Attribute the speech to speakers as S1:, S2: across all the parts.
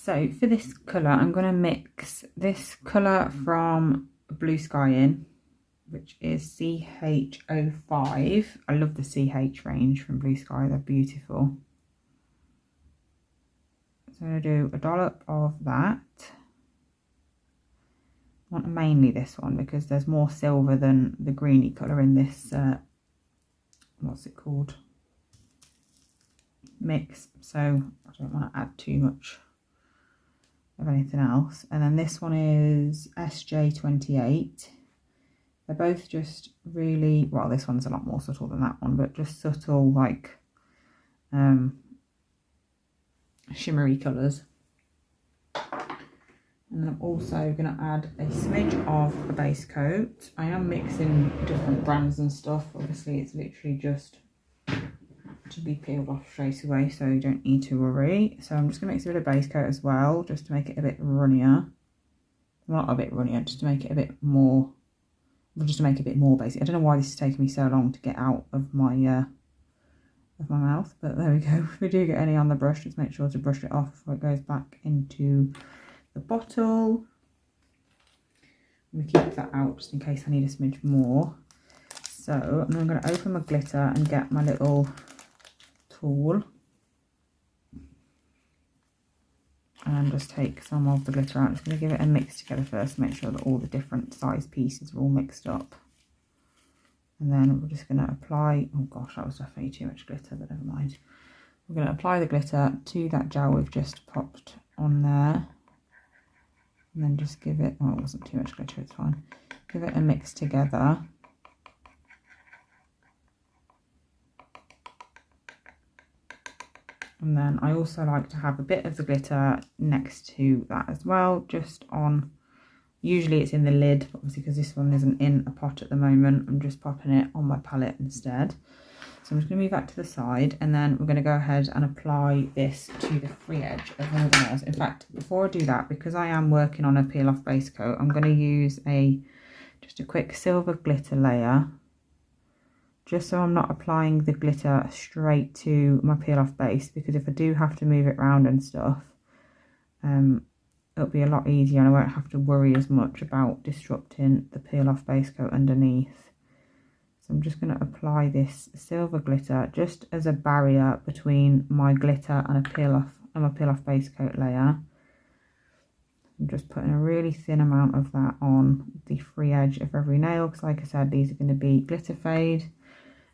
S1: So for this colour, I'm going to mix this colour from Blue Sky in, which is CH05. I love the CH range from Blue Sky, they're beautiful. So I'm going to do a dollop of that. I want mainly this one because there's more silver than the greeny colour in this, what's it called, mix. So I don't want to add too much of anything else. And then this one is SJ28. They're both just really, well, this one's a lot more subtle than that one, but just subtle, like shimmery colours. And then I'm also going to add a smidge of a base coat. I am mixing different brands and stuff. Obviously, it's literally just to be peeled off straight away, so you don't need to worry. So I'm just going to mix a bit of base coat as well, just to make it a bit runnier. Well, not a bit runnier, just to make it a bit more, just to make it a bit more basic. I don't know why this is taking me so long to get out of my mouth, but there we go. If we do get any on the brush, just make sure to brush it off before it goes back into the bottle. We keep that out just in case I need a smidge more. So I'm going to open my glitter and get my little tool and just take some of the glitter out. I'm just going to give it a mix together first to make sure that all the different size pieces are all mixed up. And then we're just going to apply, oh gosh, that was definitely too much glitter, but never mind. We're going to apply the glitter to that gel we've just popped on there. And then just give it, oh, it wasn't too much glitter, it's fine. Give it a mix together. And then I also like to have a bit of the glitter next to that as well, just on, usually it's in the lid, but obviously because this one isn't in a pot at the moment, I'm just popping it on my palette instead. So I'm just going to move that to the side, and then we're going to go ahead and apply this to the free edge of one of the nails. In fact, before I do that, because I am working on a peel off base coat, I'm going to use just a quick silver glitter layer, just so I'm not applying the glitter straight to my peel off base, because if I do have to move it around and stuff, it'll be a lot easier and I won't have to worry as much about disrupting the peel off base coat underneath. So I'm just going to apply this silver glitter just as a barrier between my glitter and my peel off base coat layer. I'm just putting a really thin amount of that on the free edge of every nail, because like I said, these are going to be glitter fade.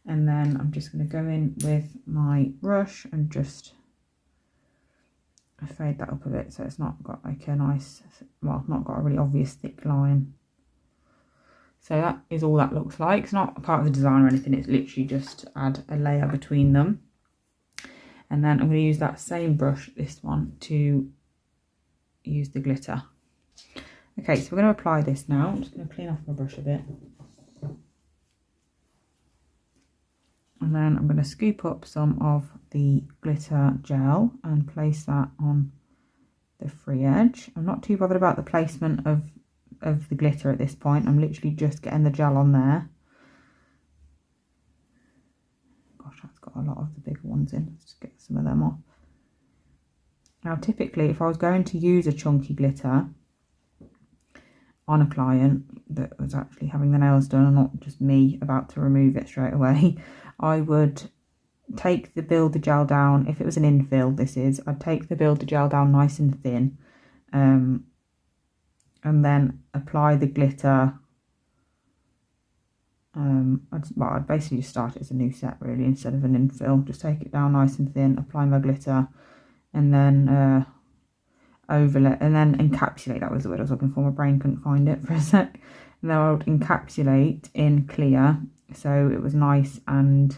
S1: And then I'm just going to go in with my brush and just fade that up a bit so it's not got like a nice, well, not got a really obvious thick line. So that is all that looks like. It's not a part of the design or anything, it's literally just to add a layer between them. And then I'm going to use that same brush, this one, to use the glitter. Okay, so we're going to apply this now. I'm just going to clean off my brush a bit. And then I'm going to scoop up some of the glitter gel and place that on the free edge. I'm not too bothered about the placement of the glitter at this point. I'm literally just getting the gel on there. Gosh, that's got a lot of the bigger ones in. Let's just get some of them off. Now, typically, if I was going to use a chunky glitter on a client that was actually having the nails done and not just me about to remove it straight away, I would take the builder gel down. If it was an infill, I'd take the builder gel down nice and thin, and then apply the glitter. I'd basically just start it as a new set really, instead of an infill. Just take it down nice and thin, apply my glitter, and then overlay, and then encapsulate. That was the word I was looking for. My brain couldn't find it for a sec. And then I would encapsulate in clear, so it was nice and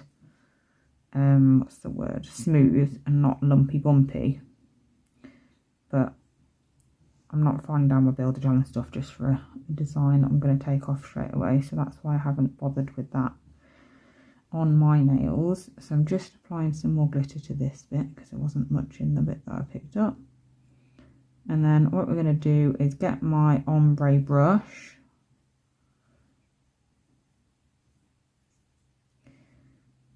S1: what's the word, smooth and not lumpy bumpy. But I'm not filing down my builder gel and stuff just for a design that I'm going to take off straight away, so that's why I haven't bothered with that on my nails. So I'm just applying some more glitter to this bit because there wasn't much in the bit that I picked up. And then what we're going to do is get my ombre brush.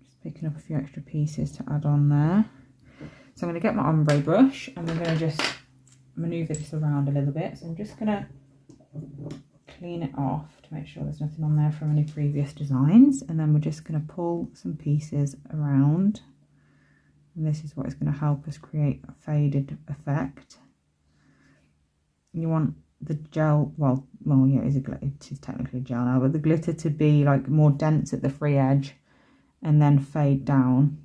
S1: Just picking up a few extra pieces to add on there. So I'm going to get my ombre brush and we're going to just manoeuvre this around a little bit. So I'm just going to clean it off to make sure there's nothing on there from any previous designs. And then we're just going to pull some pieces around. And this is what is going to help us create a faded effect. You want the gel, well yeah, it is technically gel now, but the glitter to be like more dense at the free edge and then fade down.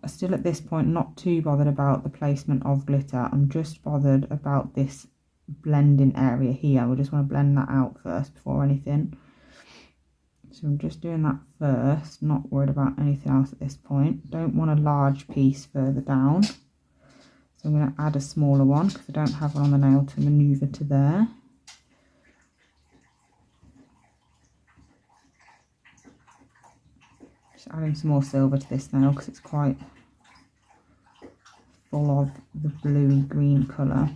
S1: Still at this point, not too bothered about the placement of glitter. I'm just bothered about this blending area here. We just want to blend that out first before anything. So I'm just doing that first, not worried about anything else at this point. Don't want a large piece further down. So I'm going to add a smaller one because I don't have one on the nail to manoeuvre to there. Just adding some more silver to this nail because it's quite full of the bluey green colour.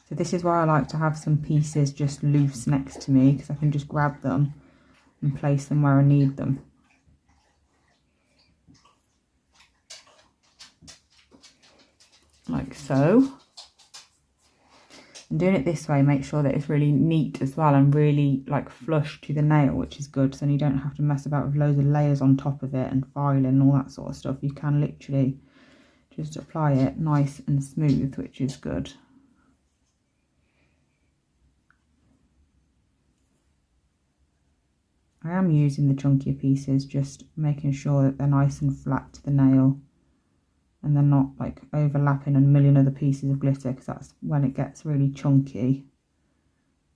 S1: So this is why I like to have some pieces just loose next to me, because I can just grab them and place them where I need them. Like so. And doing it this way makes sure that it's really neat as well and really like flush to the nail, which is good. So then you don't have to mess about with loads of layers on top of it and filing and all that sort of stuff. You can literally just apply it nice and smooth, which is good. I am using the chunkier pieces, just making sure that they're nice and flat to the nail and they're not like overlapping a million other pieces of glitter, because that's when it gets really chunky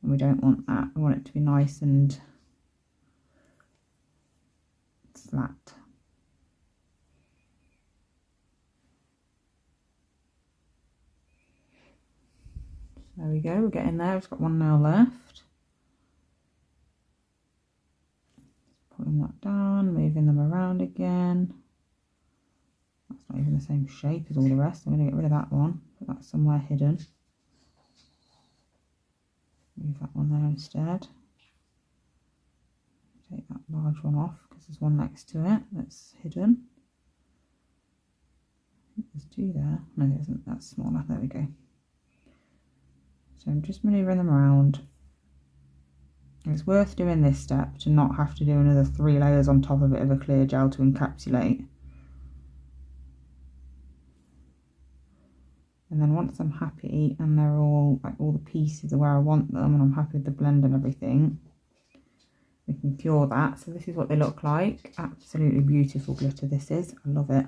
S1: and we don't want that. We want it to be nice and flat. So there we go, we're getting there. We've got one nail left. Putting that down, moving them around again. That's not even the same shape as all the rest. I'm going to get rid of that one, put that somewhere hidden. Move that one there instead. Take that large one off because there's one next to it that's hidden. I think there's two there. No, there isn't. That's smaller. There we go. So I'm just manoeuvring them around. It's worth doing this step to not have to do another 3 layers on top of it of a clear gel to encapsulate. And then once I'm happy and they're all, like all the pieces are where I want them and I'm happy with the blend and everything, we can cure that. So this is what they look like. Absolutely beautiful glitter this is. I love it.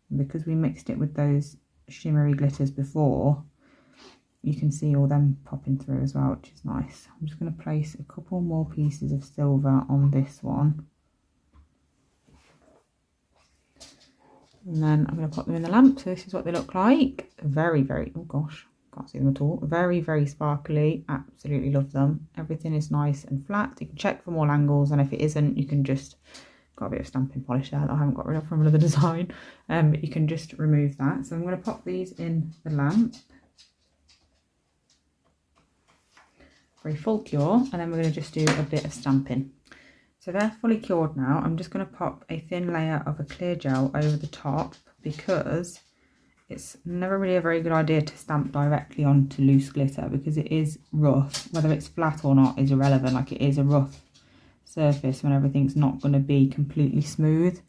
S1: And because we mixed it with those shimmery glitters before, you can see all them popping through as well, which is nice. I'm just going to place a couple more pieces of silver on this one. And then I'm going to pop them in the lamp. So this is what they look like. Very, very, oh gosh, can't see them at all. Very, very sparkly. Absolutely love them. Everything is nice and flat. You can check from all angles, and if it isn't, you can just, got a bit of stamping polish there that I haven't got rid of from another design. But you can just remove that. So I'm going to pop these in the lamp for a full cure, and then we're going to just do a bit of stamping. So they're fully cured now. I'm just going to pop a thin layer of a clear gel over the top, because it's never really a very good idea to stamp directly onto loose glitter, because it is rough. Whether it's flat or not is irrelevant. Like, it is a rough surface when everything's not going to be completely smooth.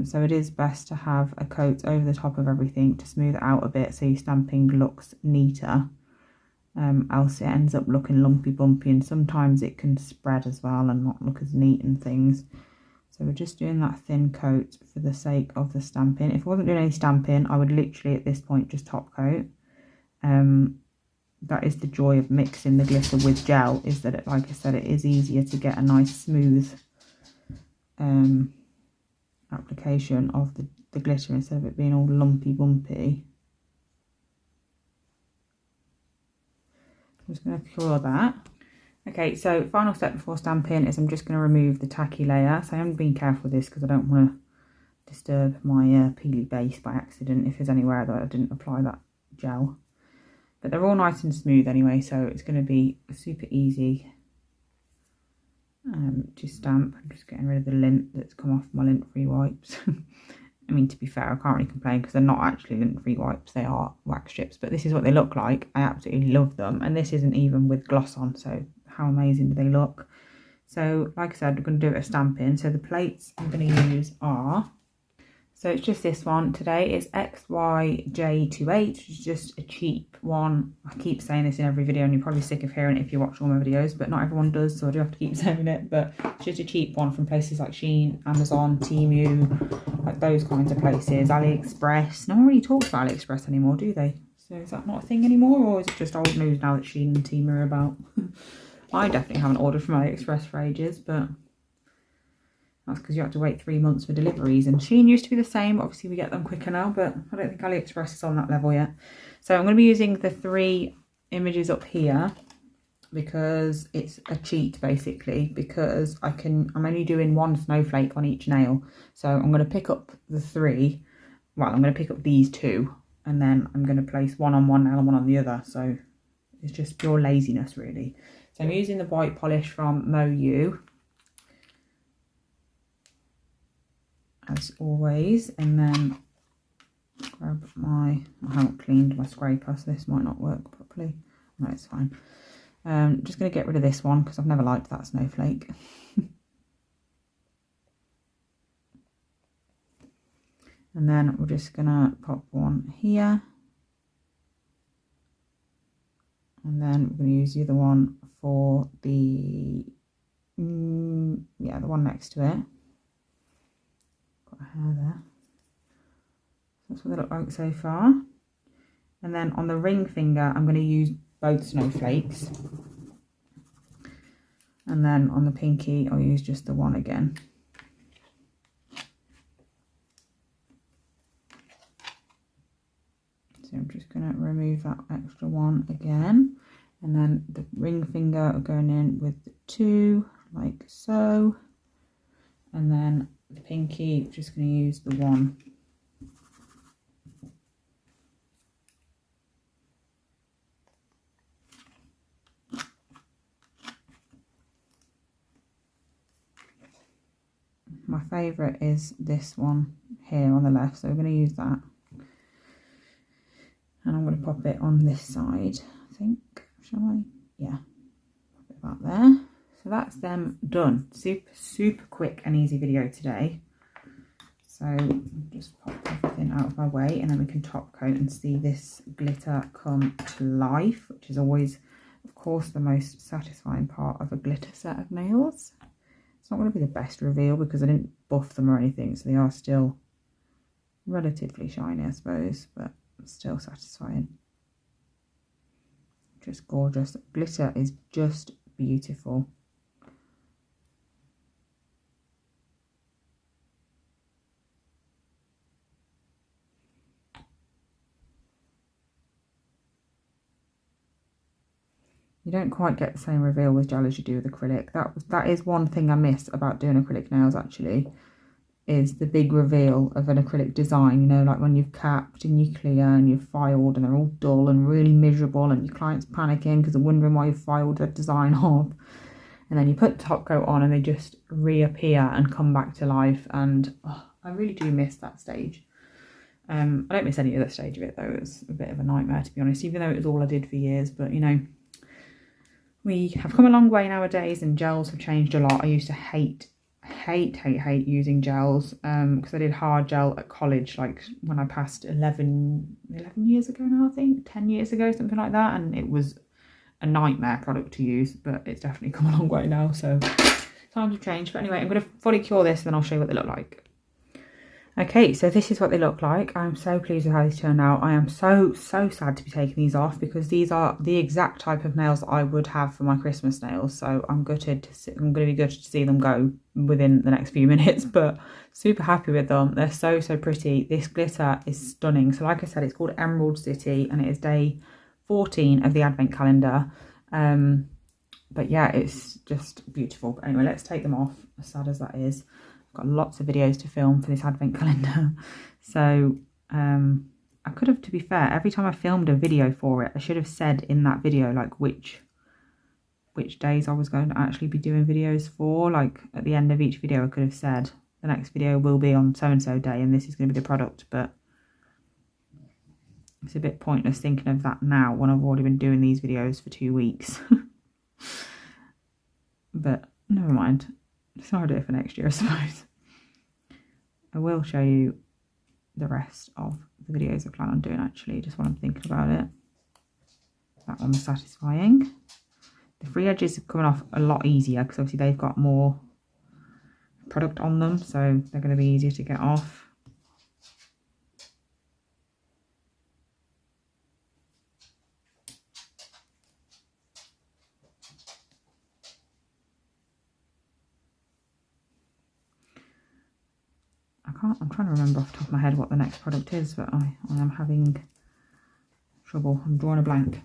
S1: So it is best to have a coat over the top of everything to smooth it out a bit so your stamping looks neater. Else it ends up looking lumpy bumpy, and sometimes it can spread as well and not look as neat and things. So we're just doing that thin coat for the sake of the stamping. If I wasn't doing any stamping, I would literally at this point just top coat. That is the joy of mixing the glitter with gel, is that it, like I said, it is easier to get a nice smooth application of the glitter instead of it being all lumpy bumpy. I'm just going to cure that. Okay, so final step before stamping is I'm just going to remove the tacky layer. So I haven't been careful with this because I don't want to disturb my peely base by accident if there's anywhere that I didn't apply that gel. But they're all nice and smooth anyway, so it's going to be super easy to stamp. I'm just getting rid of the lint that's come off my lint-free wipes. I mean, to be fair, I can't really complain because they're not actually lint-free wipes, they are wax strips, but this is what they look like. I absolutely love them, and this isn't even with gloss on, so how amazing do they look? So like I said, we're going to do a stamping. So the plates I'm going to use are, so it's just this one today. It's XYJ28, which is just a cheap one. I keep saying this in every video and you're probably sick of hearing it if you watch all my videos, but not everyone does, so I do have to keep saying it. But it's just a cheap one from places like Shein, Amazon, Temu, like those kinds of places. AliExpress. No one really talks about AliExpress anymore, do they? So is that not a thing anymore, or is it just old news now that Shein and Temu are about? I definitely haven't ordered from AliExpress for ages, but that's because you have to wait 3 months for deliveries. And Shein used to be the same. Obviously, we get them quicker now, but I don't think AliExpress is on that level yet. So I'm going to be using the 3 images up here because it's a cheat, basically, because I'm only doing 1 snowflake on each nail. So I'm going to pick up the 3. Well, I'm going to pick up these 2, and then I'm going to place 1 on one nail and 1 on the other. So it's just pure laziness, really. So I'm using the white polish from MoYou, as always, and then grab I haven't cleaned my scraper, so this might not work properly. No, it's fine. Just going to get rid of this one because I've never liked that snowflake. And then we're just going to pop one here. And then we're going to use the other one for the, yeah, the one next to it. Got a hair there. That's what they look like so far. And then on the ring finger, I'm going to use both snowflakes. And then on the pinky, I'll use just the one again. So I'm just going to remove that extra one again. And then the ring finger are going in with the 2, like so. And then the pinky, I'm just going to use the 1. My favourite is this one here on the left, so we're going to use that. And I'm going to pop it on this side, I think. Shall I? Yeah. Pop it about there. So that's them done. Super quick and easy video today. So just pop everything out of my way, and then we can top coat and see this glitter come to life, which is always, of course, the most satisfying part of a glitter set of nails. It's not going to be the best reveal because I didn't buff them or anything, so they are still relatively shiny, I suppose, but still satisfying. Just gorgeous. Glitter is just beautiful. You don't quite get the same reveal with gel as you do with acrylic. That is one thing I miss about doing acrylic nails, actually, is the big reveal of an acrylic design. You know, like when you've capped and you clear and you've filed and they're all dull and really miserable and your client's panicking because they're wondering why you've filed the design off. And then you put the top coat on and they just reappear and come back to life. And oh, I really do miss that stage. I don't miss any other stage of it, though. It was a bit of a nightmare, to be honest, even though it was all I did for years. But, you know, we have come a long way nowadays and gels have changed a lot. I used to hate using gels because I did hard gel at college, like when I passed 11 years ago now, I think 10 years ago, something like that, and it was a nightmare product to use, but it's definitely come a long way now, so times have changed. But anyway, I'm going to fully cure this and then I'll show you what they look like. Okay, so this is what they look like. I'm so pleased with how these turned out. I am so sad to be taking these off because these are the exact type of nails that I would have for my Christmas nails. So I'm gutted to see, I'm going to be gutted to see them go within the next few minutes, but super happy with them. They're so pretty. This glitter is stunning. So like I said, it's called Emerald City and it is day 14 of the advent calendar. But yeah, it's just beautiful. But anyway, let's take them off, as sad as that is. Got lots of videos to film for this advent calendar, so I could have, to be fair, every time I filmed a video for it, I should have said in that video like which which days I was going to actually be doing videos for. Like at the end of each video I could have said the next video will be on so and so day and this is going to be the product, but it's a bit pointless thinking of that now when I've already been doing these videos for 2 weeks. But never mind, it's an idea for next year I suppose. I will show you the rest of the videos I plan on doing actually, just while I'm thinking about it. That one was satisfying. The free edges are coming off a lot easier because obviously they've got more product on them, so they're going to be easier to get off. I'm trying to remember off the top of my head what the next product is, but I am having trouble. I'm drawing a blank.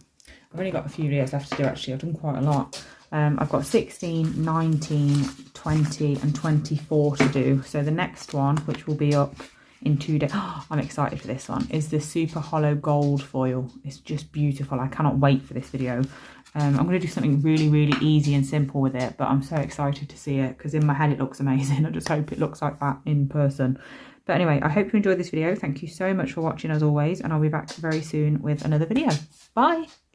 S1: I've only got a few videos left to do actually. I've done quite a lot. I've got 16, 19, 20 and 24 to do. So the next one, which will be up in 2 days, I'm excited for this one, is the Super Hollow Gold foil. It's just beautiful. I cannot wait for this video. I'm going to do something really, really easy and simple with it, but I'm so excited to see it because in my head it looks amazing. I just hope it looks like that in person. But anyway, I hope you enjoyed this video. Thank you so much for watching as always, and I'll be back very soon with another video. Bye!